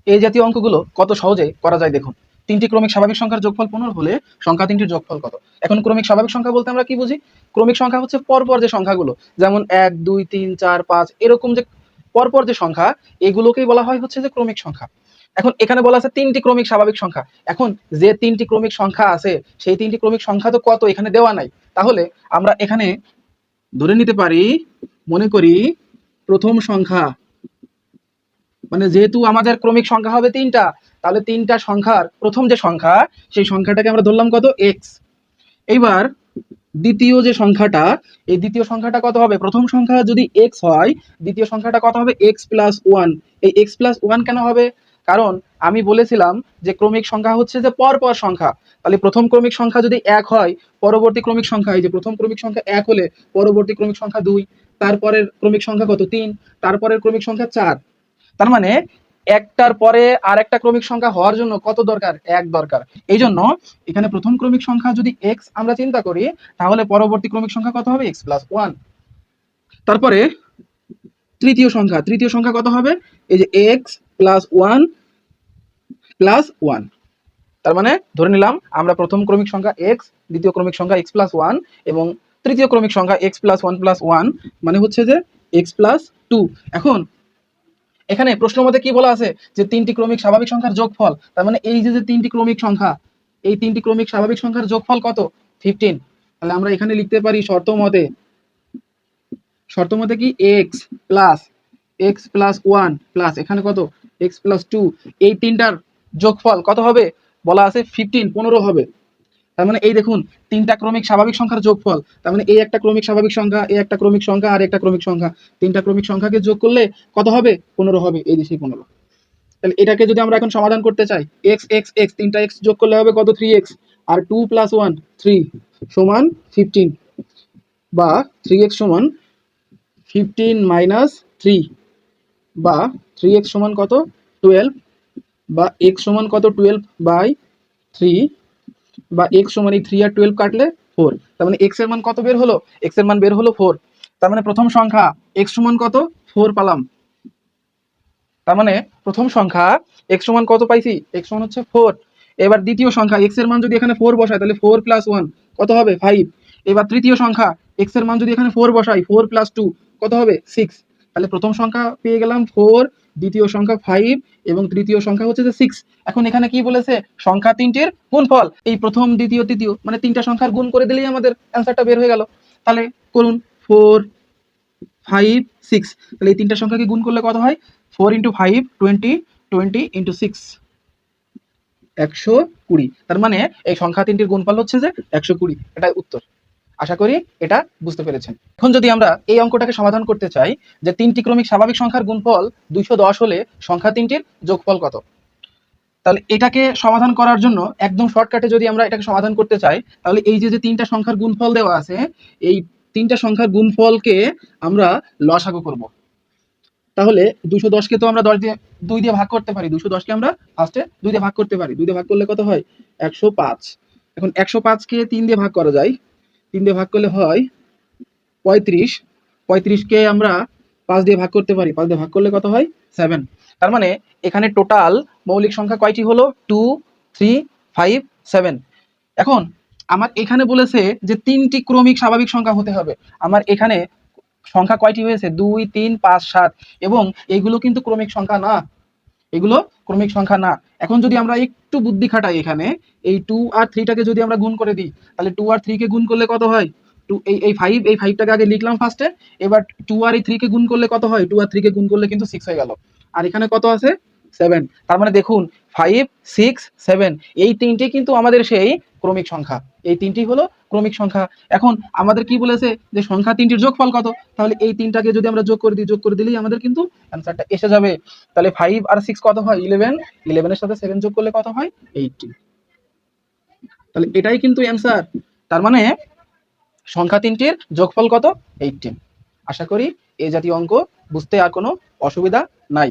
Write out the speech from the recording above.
এই জাতীয় অঙ্কগুলো কত সহজে করা যায় দেখুন। তিনটি ক্রমিক স্বাভাবিক সংখ্যার যোগফল 15 হলে সংখ্যা তিনটির যোগফল কত? এখন ক্রমিক স্বাভাবিক সংখ্যা বলতে আমরা কি বুঝি? ক্রমিক সংখ্যা হচ্ছে পরপর যে সংখ্যাগুলো, যেমন 1 2 3 4 5 এরকম যে পরপর যে সংখ্যা, এগুলোকেই বলা হয় হচ্ছে যে ক্রমিক সংখ্যা। এখন এখানে বলা আছে তিনটি ক্রমিক স্বাভাবিক সংখ্যা। এখন যে তিনটি ক্রমিক সংখ্যা আছে সেই তিনটি ক্রমিক সংখ্যা তো কত এখানে দেওয়া নাই। তাহলে আমরা এখানে ধরে নিতে পারি, মনে করি প্রথম সংখ্যা, মানে যেহেতু আমাদের ক্রমিক সংখ্যা হবে তিনটা, তাহলে তিনটা সংখ্যার প্রথম যে সংখ্যা সেই সংখ্যাটাকে আমরা ধরলাম কত, এক্স। এইবার দ্বিতীয় যে সংখ্যাটা, এই দ্বিতীয় সংখ্যাটা কত হবে? প্রথম সংখ্যা যদি এক্স হয়, দ্বিতীয় সংখ্যাটা কত হবে? X plus one. এই এক্স প্লাস ওয়ান কেন হবে? কারণ আমি বলেছিলাম যে ক্রমিক সংখ্যা হচ্ছে যে পরপর সংখ্যা। তাহলে প্রথম ক্রমিক সংখ্যা যদি এক হয়, পরবর্তী ক্রমিক সংখ্যা, এই যে প্রথম ক্রমিক সংখ্যা এক হলে পরবর্তী ক্রমিক সংখ্যা দুই, তারপরের ক্রমিক সংখ্যা কত, তিন, তারপরের ক্রমিক সংখ্যা চার। তার মানে একটার পরে আর একটা ক্রমিক সংখ্যা হওয়ার জন্য কত দরকার? এক দরকার। এই জন্য এখানে প্রথম ক্রমিক সংখ্যা যদি এক্স আমরা চিন্তা করি, তাহলে পরবর্তী ক্রমিক সংখ্যা কত হবে? X plus one. তারপরে তৃতীয় সংখ্যা, তৃতীয় সংখ্যা কত হবে? এই যে x plus one plus one. তার মানে ধরে নিলাম আমরা প্রথম ক্রমিক সংখ্যা এক্স, দ্বিতীয় ক্রমিক সংখ্যা এক্স প্লাস ওয়ান এবং তৃতীয় ক্রমিক সংখ্যা x plus one plus one, মানে হচ্ছে যে এক্স প্লাস টু। এখন এখানে প্রশ্ন মতে কি বলা আছে? যে তিনটি ক্রমিক স্বাভাবিক সংখ্যার যোগফল। তার মানে এই যে তিনটি ক্রমিক সংখ্যা, এই তিনটি ক্রমিক স্বাভাবিক সংখ্যার যোগফল কত? 15। তাহলে আমরা এখানে লিখতে পারি শর্ত মতে, শর্ত মতে কি, এক্স প্লাস ওয়ান প্লাস এখানে কত, এক্স প্লাস টু, এই তিনটার যোগফল কত হবে? বলা আছে 15, 15 হবে। তার মানে এই দেখুন, তিনটা ক্রমিক স্বাভাবিক সংখ্যার যোগফল। তার মানে এই একটা ক্রমিক স্বাভাবিক সংখ্যা, এই একটা ক্রমিক সংখ্যা, আর একটা ক্রমিক সংখ্যা, তিনটা ক্রমিক সংখ্যাকে যোগ করলে কত হবে? 15 হবে। এই যে সেই 15। তাহলে এটাকে যদি আমরা এখন সমাধান করতে চাই, এক্স এক্স এক্স, তিনটা এক্স যোগ করলে হবে কত? 3x। আর 2 প্লাস 1 3 সমান 15, বা 3x সমান 15 মাইনাস 3, বা 3x সমান কত? 12, বা x সমান কত? 12/3, বা x সমান এই 3 আর 12 কাটলে 4। তার মানে x এর মান কত বের হলো? x এর মান বের হলো 4। তার মানে প্রথম সংখ্যা x সমান কত? 4 পালাম। তার মানে প্রথম সংখ্যা x সমান কত পাইছি? x সমান হচ্ছে 4। এবার দ্বিতীয় সংখ্যা x এর মান যদি এখানে 4 বসাই, তাহলে 4 প্লাস 1 কত হবে? 5। এবার তৃতীয় সংখ্যা x এর মান যদি এখানে 4 বসাই, 4 প্লাস 2 কত হবে? 6। তাহলে প্রথম সংখ্যা পেয়ে গেলাম 4, দ্বিতীয় সংখ্যা 5 এবং তৃতীয় সংখ্যা হচ্ছে যে 6। এখন এখানে কি বলেছে? সংখ্যা তিনটির গুণফল। এই প্রথম দ্বিতীয় তৃতীয় মানে তিনটা সংখ্যার গুণ করে দিলেই আমাদের অ্যান্সারটা বের হয়ে গেল। তাহলে করুন, 4 5 6। তাহলে এই তিনটা সংখ্যাকে গুণ করলে কত হয়? 4 × 5 20, 20 × 6 120। তার মানে এই সংখ্যা তিনটির গুণফল হচ্ছে যে 120। এটাই উত্তর। আশা করি এটা বুঝতে পেরেছেন। এখন যদি আমরা এই অঙ্কটাকে সমাধান করতে চাই, যে তিনটি ক্রমিক স্বাভাবিক সংখ্যার গুণফল 210 হলে সংখ্যা তিনটির যোগফল কত? তাহলে এটাকে সমাধান করার জন্য একদম শর্টকাটে যদি আমরা এটাকে সমাধান করতে চাই, তাহলে এই যে তিনটা সংখ্যার গুণফল দেওয়া আছে, এই তিনটা সংখ্যার গুণফলকে আমরা লসাগু করব। তাহলে 210কে তো আমরা 2 দিয়ে ভাগ করতে পারি। 210কে আমরা ফার্স্টে 2 দিয়ে ভাগ করতে পারি। 2 দিয়ে ভাগ করলে কত হয়? 105। এখন 105কে 3 দিয়ে ভাগ করা যায়। 3 দিয়ে ভাগ করলে হয় 35। 35কে আমরা 5 দিয়ে ভাগ করতে পারি। 5 দিয়ে ভাগ করলে কত হয়? 7। তার মানে এখানে টোটাল মৌলিক সংখ্যা কয়টি হলো? 2 3 5 7। এখন আমার এখানে বলেছে যে তিনটি ক্রমিক স্বাভাবিক সংখ্যা হতে হবে। আমার এখানে সংখ্যা কয়টি হয়েছে? 2 3 5 7, এবং এগুলো কিন্তু ক্রমিক সংখ্যা না, এগুলো ক্রমিক সংখ্যা না। এখন যদি আমরা একটু বুদ্ধি খাটাই, এখানে এই 2 আর 3টাকে যদি আমরা গুণ করে দিই, তাহলে 2 আর 3 কে গুণ করলে কত হয়? 2 এই 5, এই 5টাকে আগে লিখলাম ফার্স্টে। এবার 2 আর এই 3 কে গুণ করলে কত হয়? 2 আর 3 কে গুণ করলে কিন্তু 6 হয়ে গেল। আর এখানে কত আছে? 7। তার মানে দেখুন 5 6 7 এই তিনটি কিন্তু আমাদের সেই ক্রমিক সংখ্যা। এই তিনটি হলো ক্রমিক সংখ্যা। এখন আমাদের কি বলেছে? যে সংখ্যা তিনটির যোগফল কত? তাহলে এই তিনটাকে যদি আমরা যোগ করে দিই, যোগ করে দিলেই আমাদের কিন্তু অ্যান্সারটা এসে যাবে। তাহলে 5 আর 6 কত হয়? 11। 11 এর সাথে 7 যোগ করলে কত হয়? 18। তাহলে এটাই কিন্তু অ্যান্সার। তার মানে সংখ্যা তিনটির যোগফল কত? 18। আশা করি এই জাতীয় অঙ্ক বুঝতে আর কোনো অসুবিধা নাই।